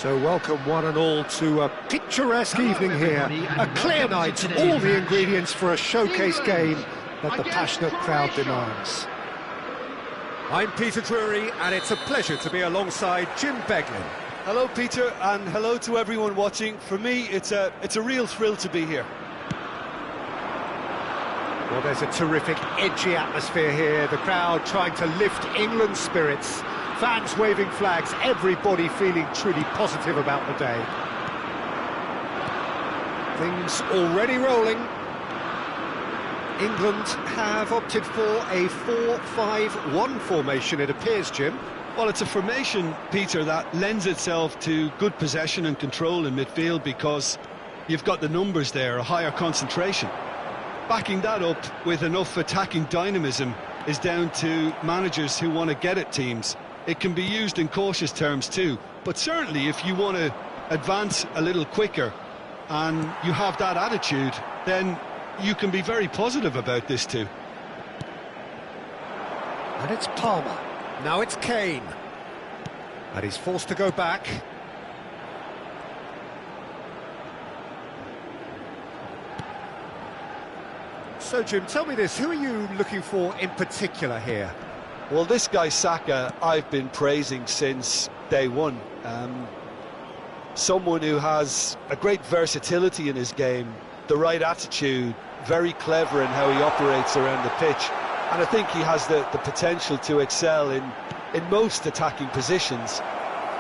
So welcome one and all to a picturesque evening here, a clear night, all the ingredients for a showcase game that the passionate crowd demands. I'm Peter Drury, and it's a pleasure to be alongside Jim Beglin. Hello Peter, and hello to everyone watching. For me, it's a real thrill to be here. Well, there's a terrific, edgy atmosphere here, the crowd trying to lift England's spirits. Fans waving flags, everybody feeling truly positive about the day. Things already rolling. England have opted for a 4-5-1 formation, it appears, Jim. Well, it's a formation, Peter, that lends itself to good possession and control in midfield because you've got the numbers there, a higher concentration. Backing that up with enough attacking dynamism is down to managers who want to get at teams. It can be used in cautious terms too, but certainly if you want to advance a little quicker and you have that attitude, then you can be very positive about this too. And it's Palmer. Now it's Kane. And he's forced to go back. So, Jim, tell me this, who are you looking for in particular here? Well, this guy Saka, I've been praising since day one. Someone who has a great versatility in his game, the right attitude, very clever in how he operates around the pitch. And I think he has the potential to excel in most attacking positions.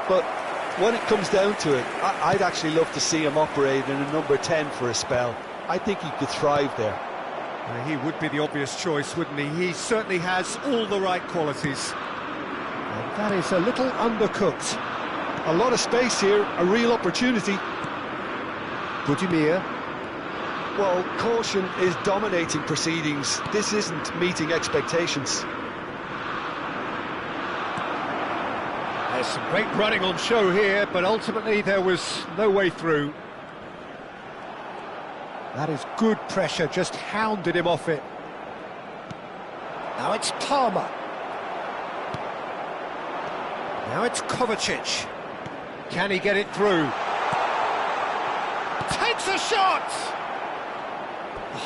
But when it comes down to it, I'd actually love to see him operate in a number 10 for a spell. I think he could thrive there. He would be the obvious choice, wouldn't he? He certainly has all the right qualities. And that is a little undercooked. A lot of space here, a real opportunity. Budimir. Well, caution is dominating proceedings. This isn't meeting expectations. There's some great running on show here, but ultimately there was no way through. That is good pressure, just hounded him off it. Now it's Palmer. Now it's Kovacic. Can he get it through? Takes a shot!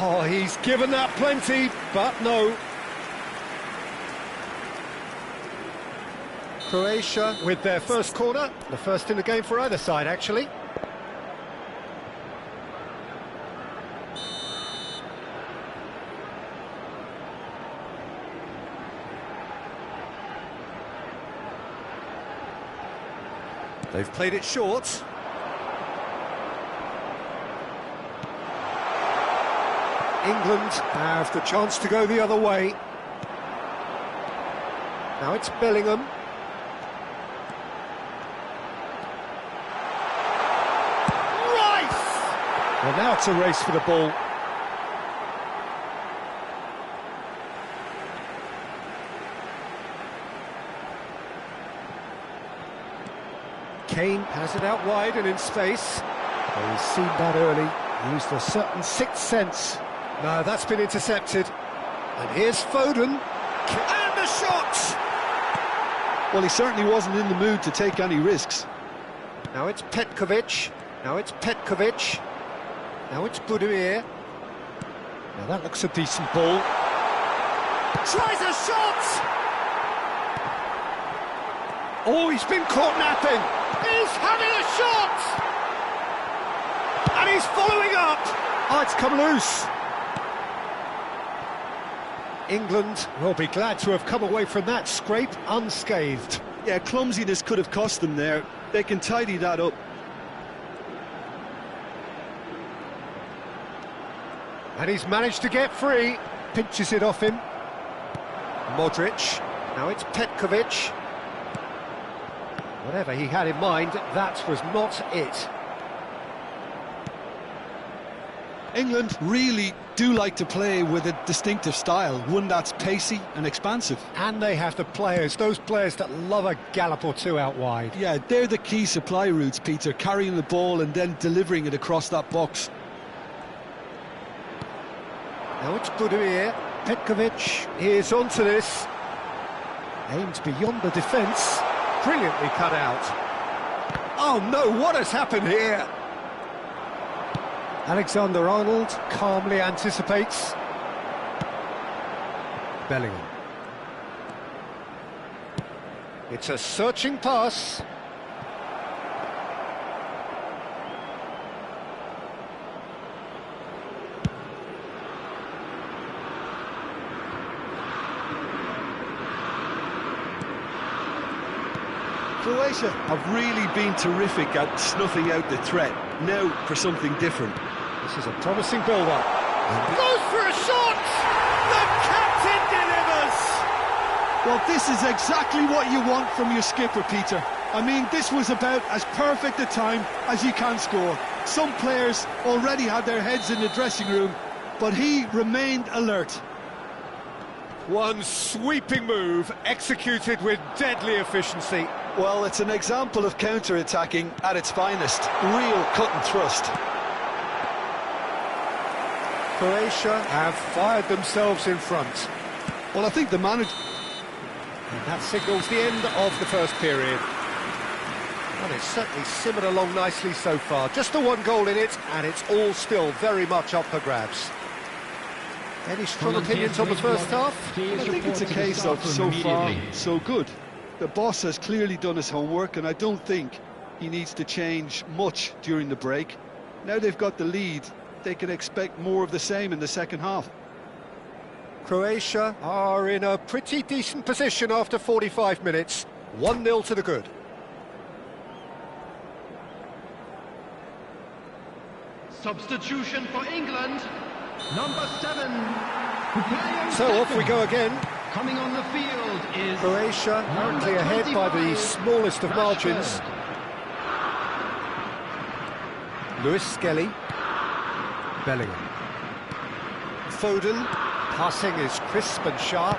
Oh, he's given that plenty, but no. Croatia with their first corner, the first in the game for either side, actually. They've played it short. England have the chance to go the other way. Now it's Bellingham. Rice! Well, now it's a race for the ball. Kane has it out wide and in space. Well, he's seen that early, used a certain sixth sense. No, that's been intercepted. And here's Foden. And the shot! Well, he certainly wasn't in the mood to take any risks. Now it's Petkovic. Now it's Petkovic. Now it's Budimir. Now that looks a decent ball. Tries a shot! Oh, he's been caught napping. He's having a shot! And he's following up! Oh, it's come loose. England will be glad to have come away from that scrape unscathed. Yeah, clumsiness could have cost them there. They can tidy that up. And he's managed to get free. Pinches it off him. Modric. Now it's Petkovic. Whatever he had in mind, that was not it. England really do like to play with a distinctive style, one that's pacey and expansive. And they have the players, those players that love a gallop or two out wide. Yeah, they're the key supply routes, Peter, carrying the ball and then delivering it across that box. Now it's Budimir. Petkovic is onto this. Aimed beyond the defence. Brilliantly cut out. Oh no, what has happened here? Alexander-Arnold calmly anticipates. Bellingham. It's a searching pass. Croatia have really been terrific at snuffing out the threat. Now for something different. This is a promising build-up. Goes for a shot! The captain delivers! Well, this is exactly what you want from your skipper, Peter. I mean, this was about as perfect a time as you can score. Some players already had their heads in the dressing room, but he remained alert. One sweeping move, executed with deadly efficiency. Well, it's an example of counter-attacking at its finest. Real cut and thrust. Croatia have fired themselves in front. Well, I think the manager... And that signals the end of the first period. Well, it's certainly simmered along nicely so far. Just the one goal in it, and it's all still very much up for grabs. Any strong opinions on the first half? I think it's a case of so far, so good. The boss has clearly done his homework, and I don't think he needs to change much during the break. Now they've got the lead, they can expect more of the same in the second half. Croatia are in a pretty decent position after 45 minutes. 1-0 to the good. Substitution for England, number 7. So off we go again. Coming on the field is Croatia currently ahead by the smallest of margins. Lewis Skelly. Bellingham. Foden. Passing is crisp and sharp.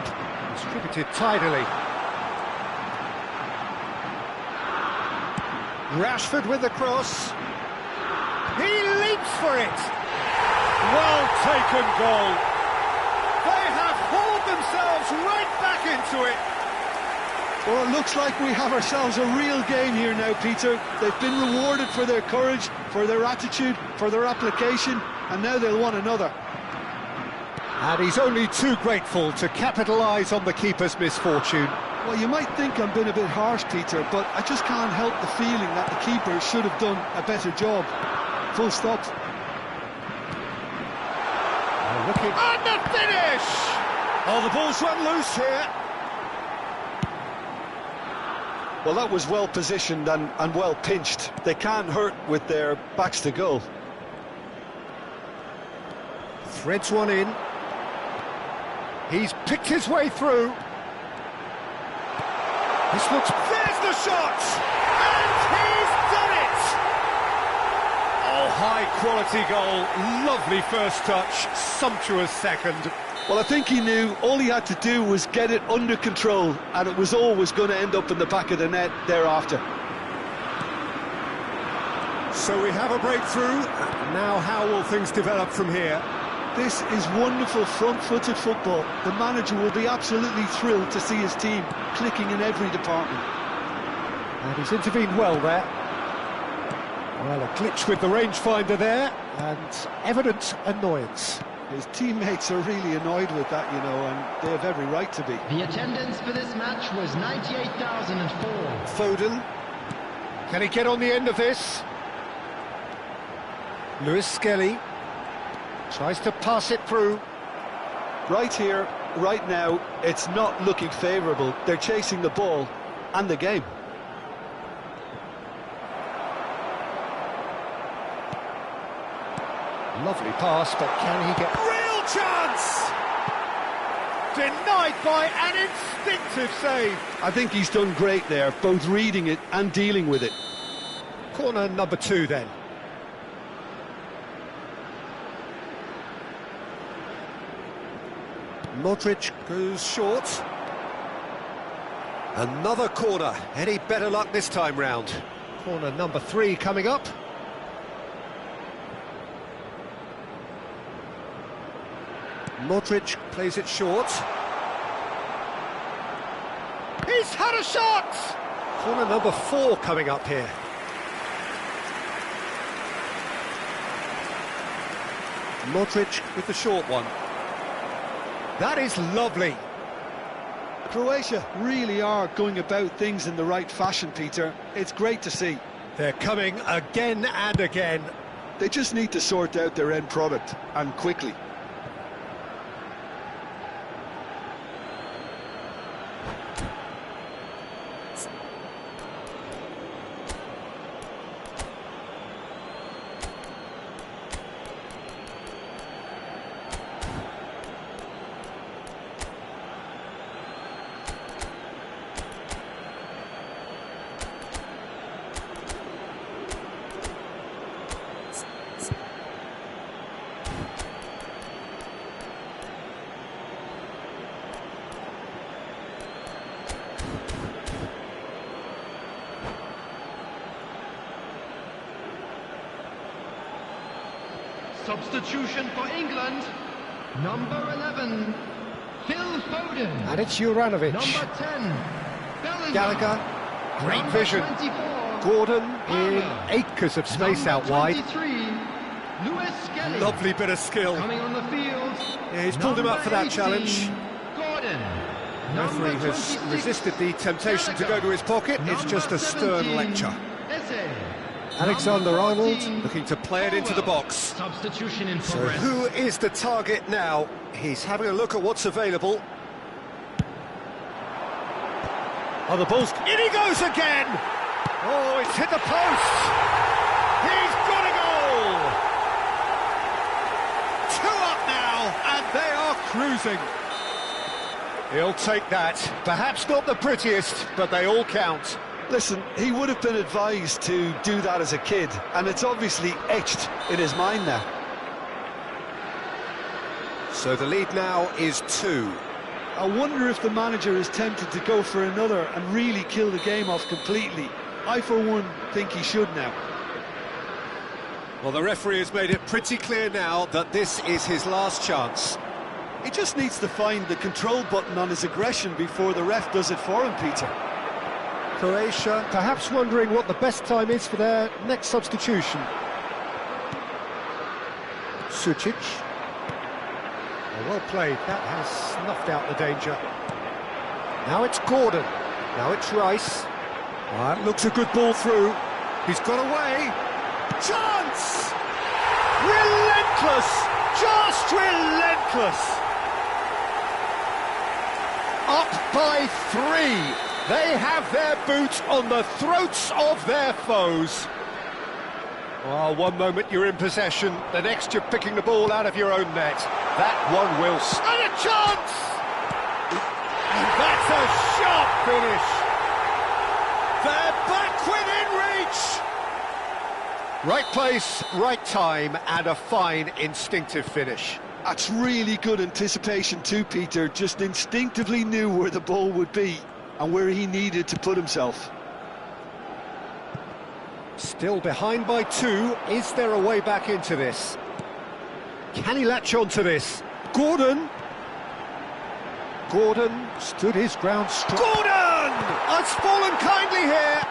Distributed tidily. Rashford with the cross. He leaps for it. Well taken goal. They have hauled themselves right back into it. Well, it looks like we have ourselves a real game here now, Peter. They've been rewarded for their courage, for their attitude, for their application, and now they'll want another. And he's only too grateful to capitalise on the keeper's misfortune. Well, you might think I'm being a bit harsh, Peter, but I just can't help the feeling that the keeper should have done a better job. Full stop. Looking and the finish! Oh, the ball's run loose here. Well, that was well positioned and well pinched. They can't hurt with their backs to goal. Threads one in. He's picked his way through. This looks... There's the shot! And he's done it! Oh, high-quality goal. Lovely first touch. Sumptuous second. Well, I think he knew all he had to do was get it under control, and it was always going to end up in the back of the net thereafter. So we have a breakthrough. Now how will things develop from here? This is wonderful front-footed football. The manager will be absolutely thrilled to see his team clicking in every department. And he's intervened well there. Well, a glitch with the rangefinder there, and evident annoyance. His teammates are really annoyed with that, you know, and they have every right to be. The attendance for this match was 98,004. Foden. Can he get on the end of this? Lewis Skelly tries to pass it through. Right here, right now, it's not looking favourable. They're chasing the ball and the game. Lovely pass, but can he get... Real chance! Denied by an instinctive save. I think he's done great there, both reading it and dealing with it. Corner number 2 then. Modric goes short. Another corner. Any better luck this time round? Corner number 3 coming up. Modric plays it short. He's had a shot! Corner number 4 coming up here. Modric with the short one. That is lovely. Croatia really are going about things in the right fashion, Peter. It's great to see. They're coming again and again. They just need to sort out their end product, and quickly. Substitution for England, number 11, Phil Foden. And it's Juranovic. Number 10, Bellingham. Gallagher, great Number vision. 24, Gordon in acres of space out wide. 23, Lewis Skelly. Lovely bit of skill. Coming on the field. Yeah, he's pulled him up for that 18, challenge. Gordon. Referee has resisted the temptation to go to his pocket. It's just a stern lecture. Eze. Alexander-Arnold looking to play it into the box. Substitution in So progress. who is the target now? He's having a look at what's available. Oh, the ball's... In he goes again! Oh, it's hit the post! He's got a goal! 2 up now, and they are cruising. He'll take that. Perhaps not the prettiest, but they all count. Listen, he would have been advised to do that as a kid, and it's obviously etched in his mind now. So the lead now is 2. I wonder if the manager is tempted to go for another and really kill the game off completely. I, for one, think he should now. Well, the referee has made it pretty clear now that this is his last chance. He just needs to find the control button on his aggression before the ref does it for him, Peter. Croatia perhaps wondering what the best time is for their next substitution. Sucic. Well played, that has snuffed out the danger. Now it's Gordon, now it's Rice. That looks a good ball through. He's got away. Chance! Relentless! Just relentless! Up by 3. They have their boot on the throats of their foes. Well, one moment you're in possession, the next you're picking the ball out of your own net. That one will... And a chance! And that's a sharp finish. They're back within reach. Right place, right time, and a fine instinctive finish. That's really good anticipation too, Peter. Just instinctively knew where the ball would be and where he needed to put himself. Still behind by 2. Is there a way back into this? Can he latch on to this? Gordon! Gordon stood his ground strong. Gordon! Has fallen kindly here!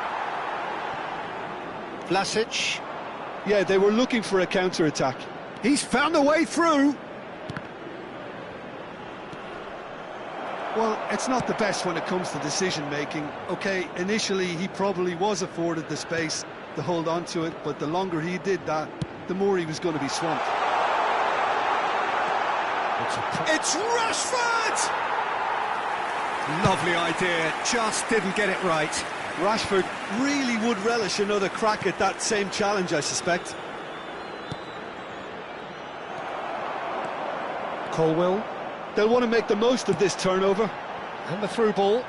Vlasic. Yeah, they were looking for a counter-attack. He's found a way through. Well, it's not the best when it comes to decision-making. OK, initially he probably was afforded the space to hold on to it, but the longer he did that, the more he was going to be swamped. It's Rashford! Lovely idea, just didn't get it right. Rashford really would relish another crack at that same challenge, I suspect. Colwill. They'll want to make the most of this turnover. And the through ball.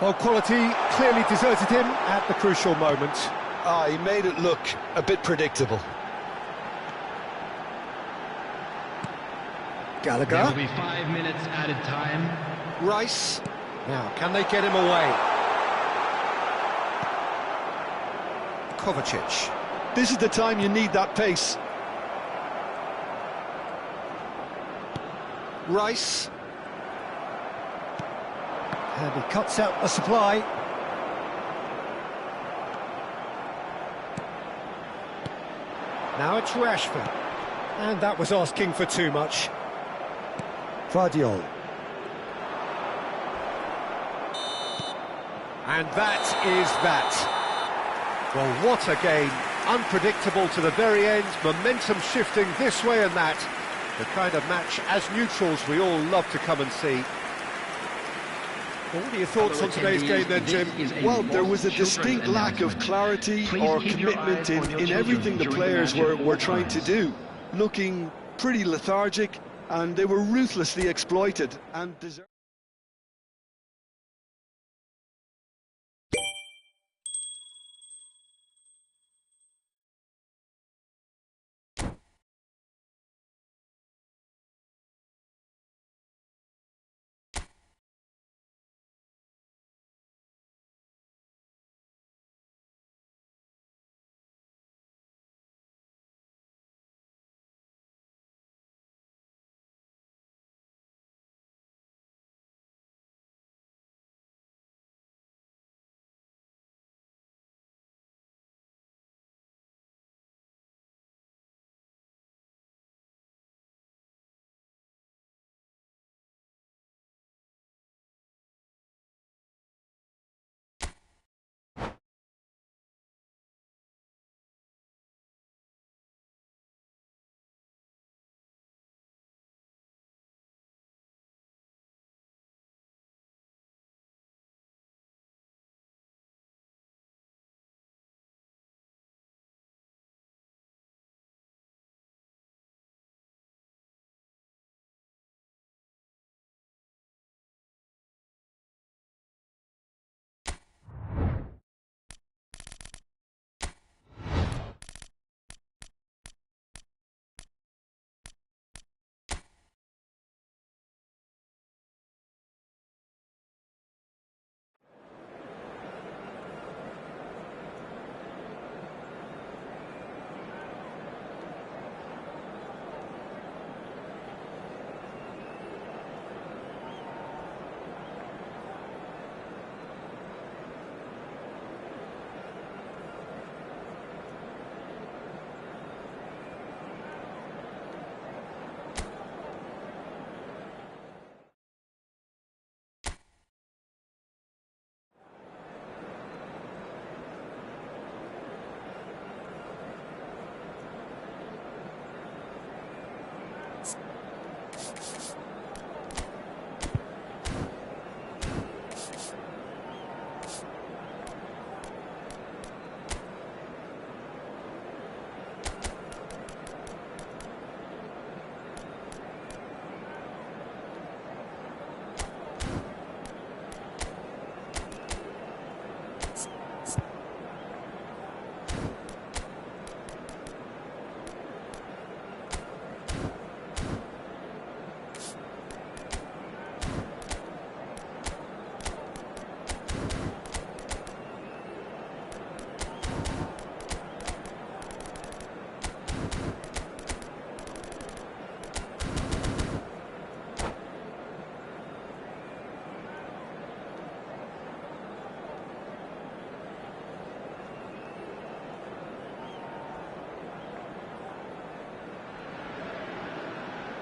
Well, quality clearly deserted him at the crucial moment. Ah, he made it look a bit predictable. Gallagher. There will be 5 minutes added time. Rice. Now, can they get him away? Kovacic. This is the time you need that pace. Rice. And he cuts out the supply. Now it's Rashford. And that was asking for too much. Vardiol. And that is that. Well, what a game. Unpredictable to the very end, momentum shifting this way and that. The kind of match, as neutrals, we all love to come and see. What are your thoughts on today's game then, Jim? Well, there was a distinct lack of clarity or commitment in everything the players were trying to do. Looking pretty lethargic, and they were ruthlessly exploited and deserved.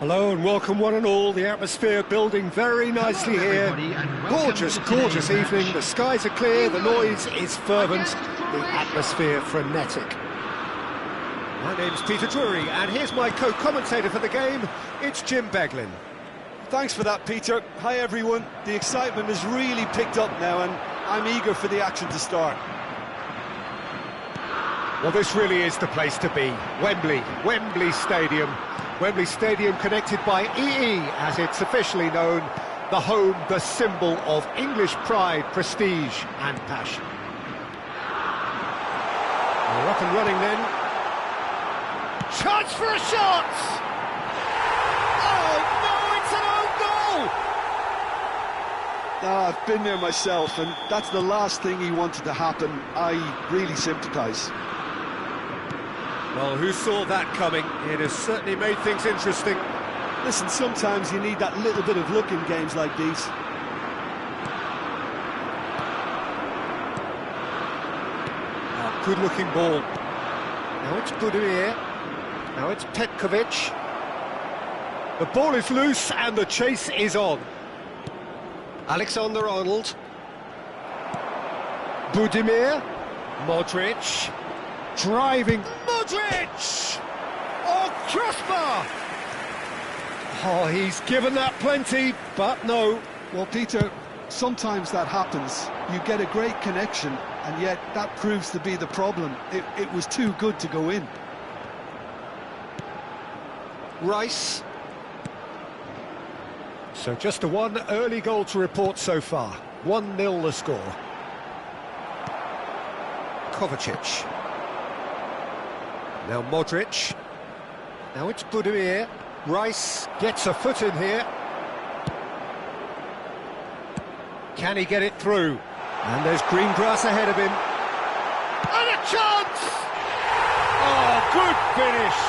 Hello and welcome one and all. The atmosphere building very nicely here. Gorgeous, gorgeous evening. The skies are clear, the noise is fervent, the atmosphere frenetic. My name's Peter Drury and here's my co-commentator for the game. It's Jim Beglin. Thanks for that, Peter. Hi, everyone. The excitement has really picked up now and I'm eager for the action to start. Well, this really is the place to be. Wembley Stadium. Wembley Stadium connected by EE, as it's officially known, the home, the symbol of English pride, prestige and passion. We're up and running then. Chance for a shot! Oh no, it's an own goal! I've been there myself, and that's the last thing he wanted to happen. I really sympathise. Well, who saw that coming? It has certainly made things interesting. Listen, sometimes you need that little bit of luck in games like these. Good-looking ball. Now it's Budimir. Now it's Petkovic. The ball is loose and the chase is on. Alexander-Arnold. Budimir. Modric. Driving. Modric! Oh, crossbar! Oh, he's given that plenty, but no. Well, Peter, sometimes that happens. You get a great connection, and yet that proves to be the problem. It was too good to go in. Rice. So just a one early goal to report so far. 1-0 the score. Kovacic. Now Modric. Now it's Budimir. Rice gets a foot in here. Can he get it through? And there's green grass ahead of him. And a chance! Oh, good finish!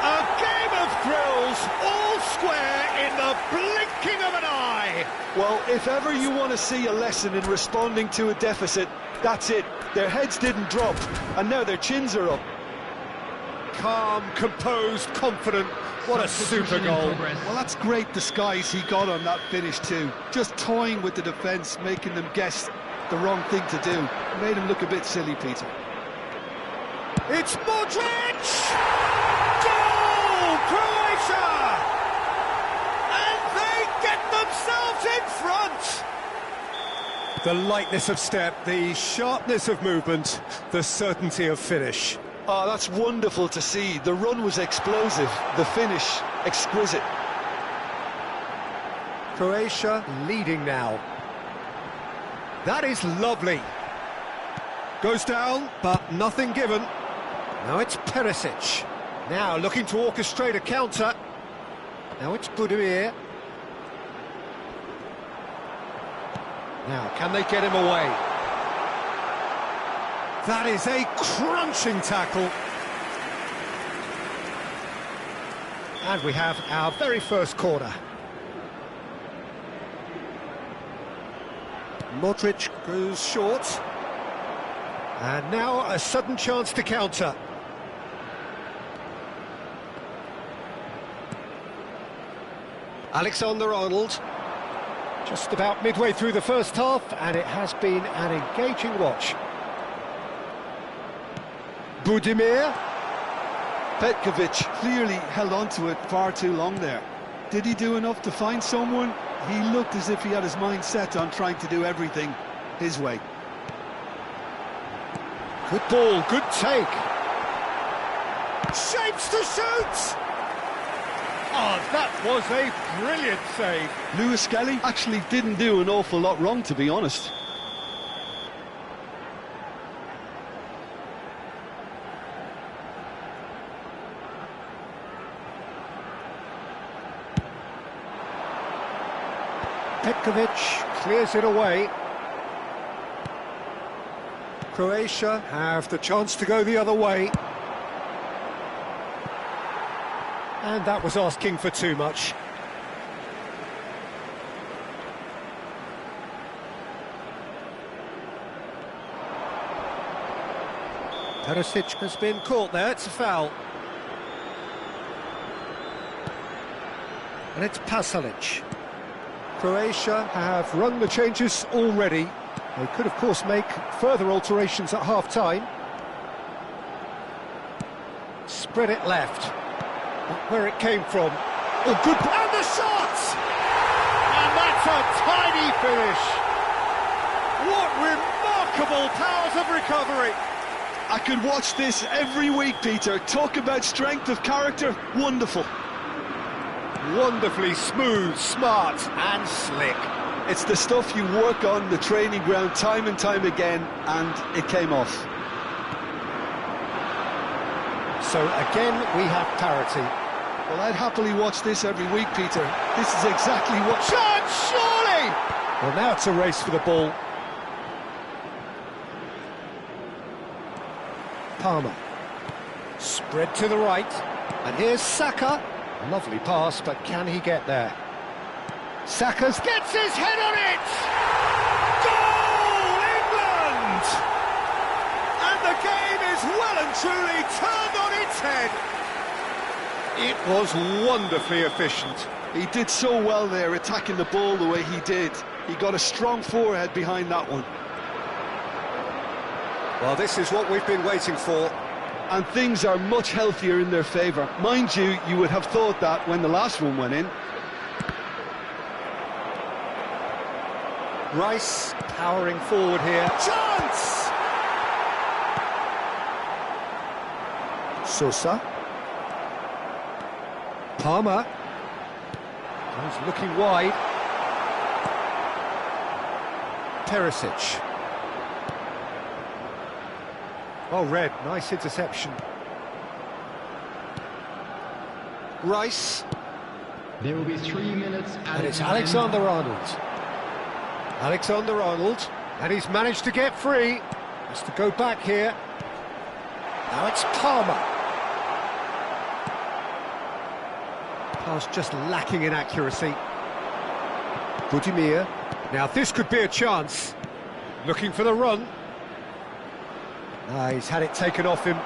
A game of thrills, all square in the blinking of an eye! Well, if ever you want to see a lesson in responding to a deficit, that's it. Their heads didn't drop, and now their chins are up. Calm, composed, confident. What a super goal. Well, that's great disguise he got on that finish too. Just toying with the defence, making them guess the wrong thing to do. Made him look a bit silly, Peter. It's Modric! Goal! Croatia! And they get themselves in front! The lightness of step, the sharpness of movement, the certainty of finish. Oh, that's wonderful to see. The run was explosive, the finish exquisite. Croatia leading now. That is lovely. Goes down, but nothing given. Now it's Perisic. Now looking to orchestrate a counter. Now it's Budimir. Now, can they get him away? That is a crunching tackle. And we have our very first corner. Modric goes short. And now a sudden chance to counter. Alexander-Arnold. Just about midway through the first half, and it has been an engaging watch. Budimir. Petkovic clearly held on to it far too long there. Did he do enough to find someone? He looked as if he had his mind set on trying to do everything his way. Good ball, good take. Shapes to shoot! Oh, that was a brilliant save. Lewis Skelly actually didn't do an awful lot wrong, to be honest. Petkovic clears it away. Croatia have the chance to go the other way. And that was asking for too much. Perisic has been caught there, it's a foul. And it's Pasalic. Croatia have rung the changes already. They could, of course, make further alterations at half-time. Spread it left. Not where it came from. Oh, good... And the shot! And that's a tiny finish. What remarkable powers of recovery. I could watch this every week, Peter. Talk about strength of character. Wonderful. Wonderfully smooth, smart and slick. It's the stuff you work on the training ground time and time again, and it came off. So again, we have parity. Well, I'd happily watch this every week, Peter. This is exactly what... Chance, surely! Well, now it's a race for the ball. Palmer. Spread to the right. And here's Saka. Lovely pass, but can he get there? Saka gets his head on it! Goal, England! And the game is well and truly turned on its head. It was wonderfully efficient. He did so well there, attacking the ball the way he did. He got a strong forehead behind that one. Well, this is what we've been waiting for. And things are much healthier in their favour. Mind you, you would have thought that when the last one went in. Rice powering forward here. Chance! Sosa. Palmer. He's looking wide. Perisic. Oh, Red, nice interception. Rice. There will be 3 minutes And it's Alexander-Arnold. Alexander-Arnold, and he's managed to get free. Has to go back here. Now it's Palmer. Pass just lacking in accuracy. Budimir. Now this could be a chance. Looking for the run. He's had it taken off him.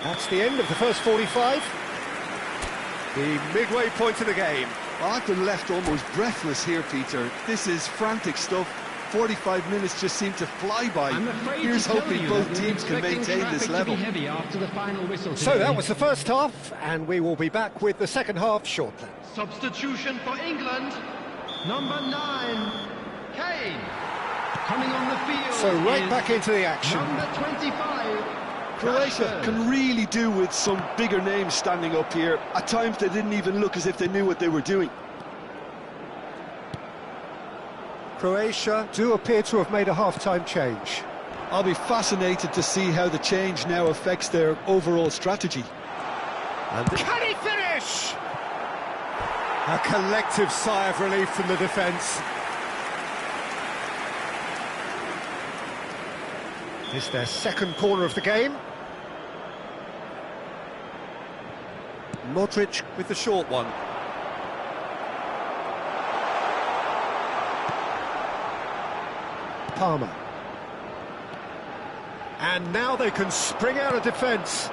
That's the end of the first 45. The midway point of the game. Well, I've been left almost breathless here, Peter. This is frantic stuff. 45 minutes just seem to fly by. Here's hoping both teams can maintain this level. So that was the first half, and we will be back with the second half shortly. Substitution for England, number 9, Kane. Coming on the field. So right back into the action. Number 25. Croatia can really do with some bigger names standing up here. At times they didn't even look as if they knew what they were doing. Croatia do appear to have made a half-time change. I'll be fascinated to see how the change now affects their overall strategy. And can he finish? A collective sigh of relief from the defence. It's their second corner of the game. Modric with the short one. Palmer. And now they can spring out of defence.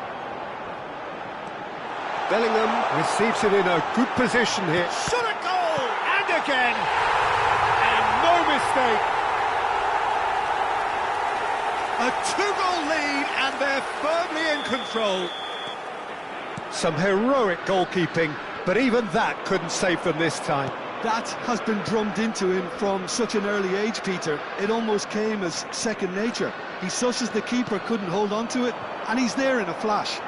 Bellingham receives it in a good position here. Shot a goal! And again! And no mistake! A 2-goal lead, and they're firmly in control. Some heroic goalkeeping, but even that couldn't save them this time. That has been drummed into him from such an early age, Peter. It almost came as second nature. He susses the keeper couldn't hold on to it, and he's there in a flash.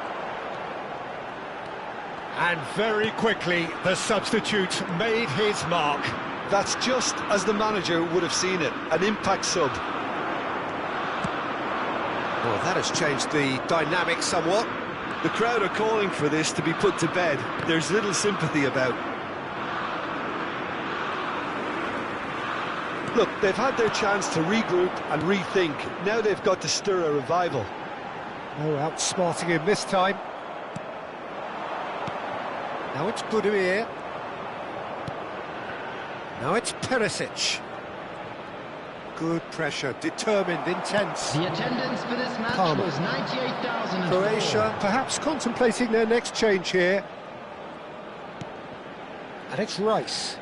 And very quickly, the substitute made his mark. That's just as the manager would have seen it, an impact sub. Well, that has changed the dynamic somewhat. The crowd are calling for this to be put to bed. There's little sympathy about. Look, they've had their chance to regroup and rethink. Now they've got to stir a revival. Oh, outsmarting him this time. Now it's Budimir. Now it's Perisic. Good pressure, determined, intense. The attendance for this match Palmer. was 98,000. Croatia perhaps contemplating their next change here. And it's Rice.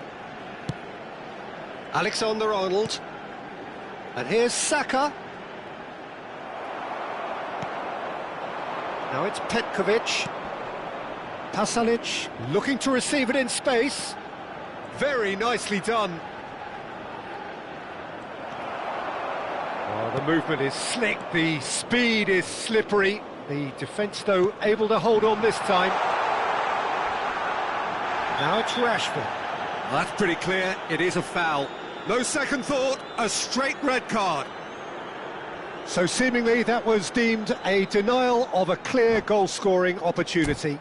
Alexander-Arnold. And here's Saka. Now it's Petkovic. Pasalic looking to receive it in space. Very nicely done. Oh, the movement is slick, the speed is slippery. The defence, though, able to hold on this time. Now it's Rashford. Well, that's pretty clear, it is a foul. No second thought, a straight red card. So seemingly that was deemed a denial of a clear goal-scoring opportunity.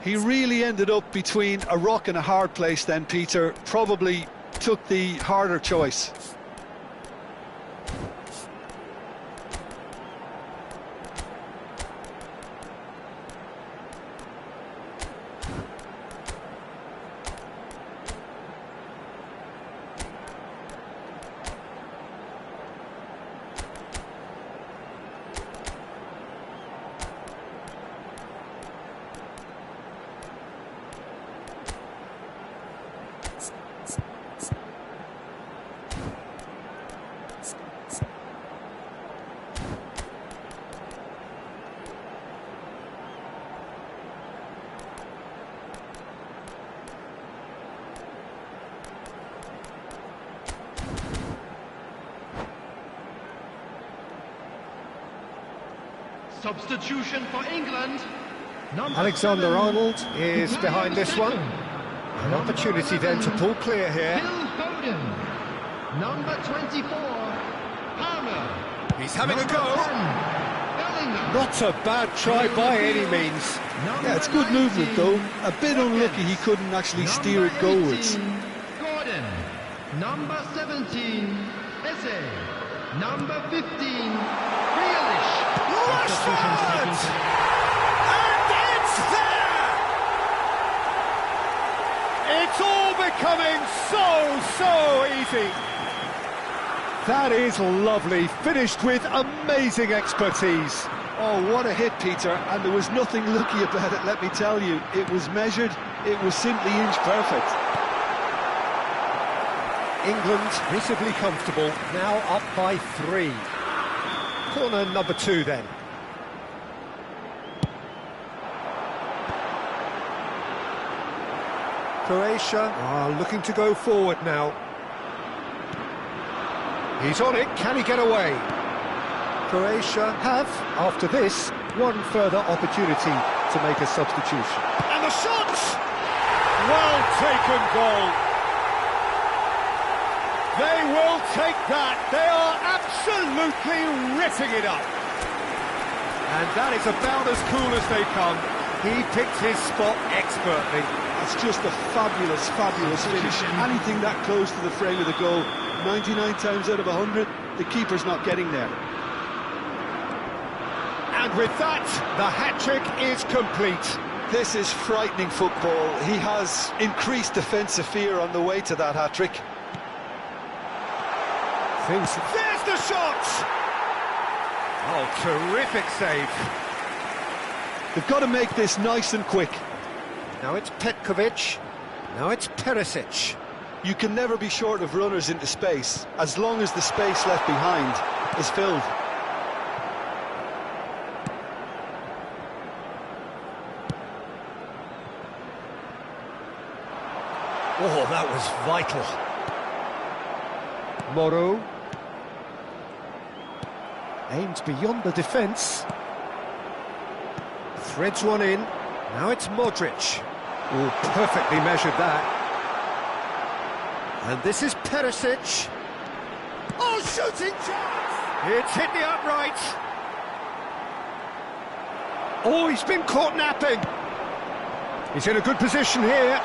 He really ended up between a rock and a hard place then, Peter. Probably took the harder choice. Substitution for England. Alexander-Arnold is behind this one. An opportunity then to pull clear here. Phil Foden. Number 24, Palmer. He's having a go. Not a bad try by any means. Yeah, it's good movement though. A bit unlucky he couldn't actually steer it goalwards. Gordon. Number 17, Eze. Number 15, Grealish. Rashford! And it's there! It's all becoming so easy. That is lovely, finished with amazing expertise. Oh, what a hit, Peter, and there was nothing lucky about it, let me tell you. It was measured, it was simply inch perfect. England visibly comfortable, now up by 3. Corner number 2 then. Croatia are looking to go forward now. He's on it, can he get away? Croatia have, after this, one further opportunity to make a substitution. And the shot! Well taken goal. They will take that. They are absolutely ripping it up. And that is about as cool as they come. He picked his spot expertly. It's just a fabulous finish. Anything that close to the frame of the goal, 99 times out of 100, the keeper's not getting there. And with that, the hat-trick is complete. This is frightening football. He has increased defensive fear on the way to that hat-trick. There's the shot! Oh, terrific save. They've got to make this nice and quick. Now it's Petkovic. Now it's Perisic. You can never be short of runners into space, as long as the space left behind is filled. Oh, that was vital. Moro. Aimed beyond the defence. Threads one in. Now it's Modric. Oh, perfectly measured that. And this is Perisic. Oh, shooting chance! It's hit the upright. Oh, he's been caught napping. He's in a good position here.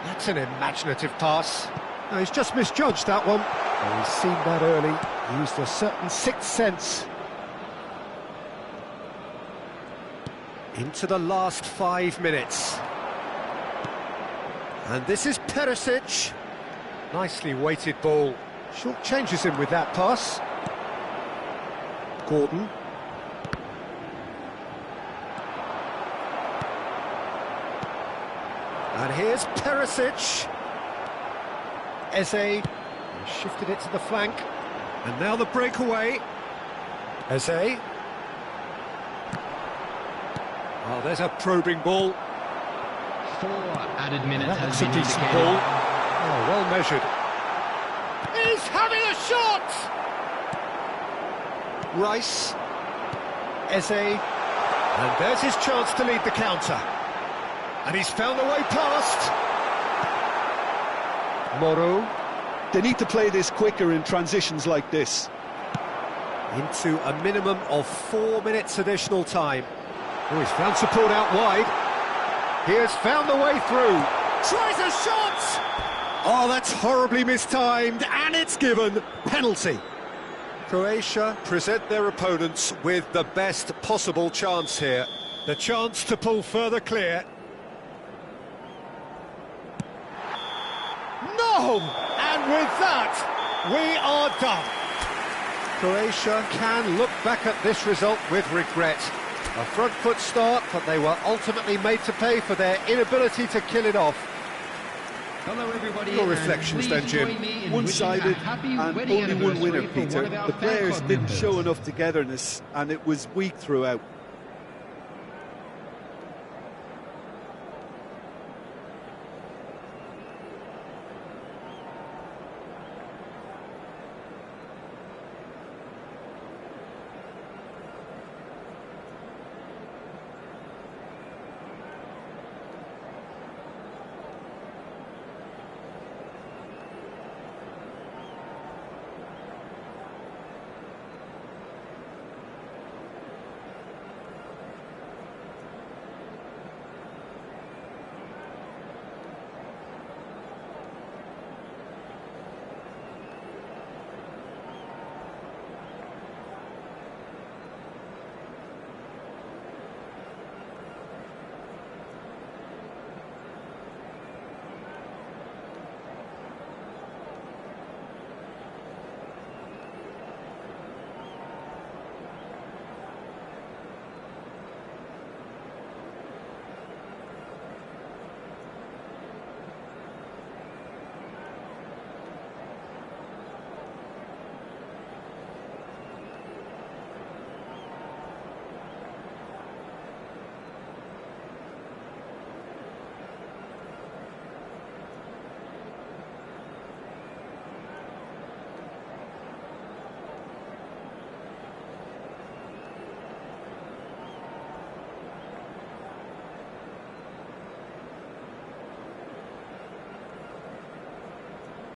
That's an imaginative pass. No, he's just misjudged that one. Oh, he's seen that early. Used a certain sixth sense. Into the last 5 minutes. And this is Perisic. Nicely weighted ball. Short changes him with that pass. Gordon. And here's Perisic. Eze shifted it to the flank. And now the breakaway. Eze. Oh, there's a probing ball. 4 added minutes That's has a been decent indicated. ball. Oh, well measured. He's having a shot! Rice. Eze. And there's his chance to lead the counter. And he's found a way past. Moro. They need to play this quicker in transitions like this. Into a minimum of 4 minutes additional time. Oh, he's found support out wide. He has found the way through. Tries a shot! Oh, that's horribly mistimed, and it's given. Penalty. Croatia present their opponents with the best possible chance here. The chance to pull further clear. No! And with that, we are done. Croatia can look back at this result with regret. A front foot start, but they were ultimately made to pay for their inability to kill it off. Hello everybody. Your reflections then, Jim. One-sided and only one winner, Peter. The players didn't show enough togetherness and it was weak throughout.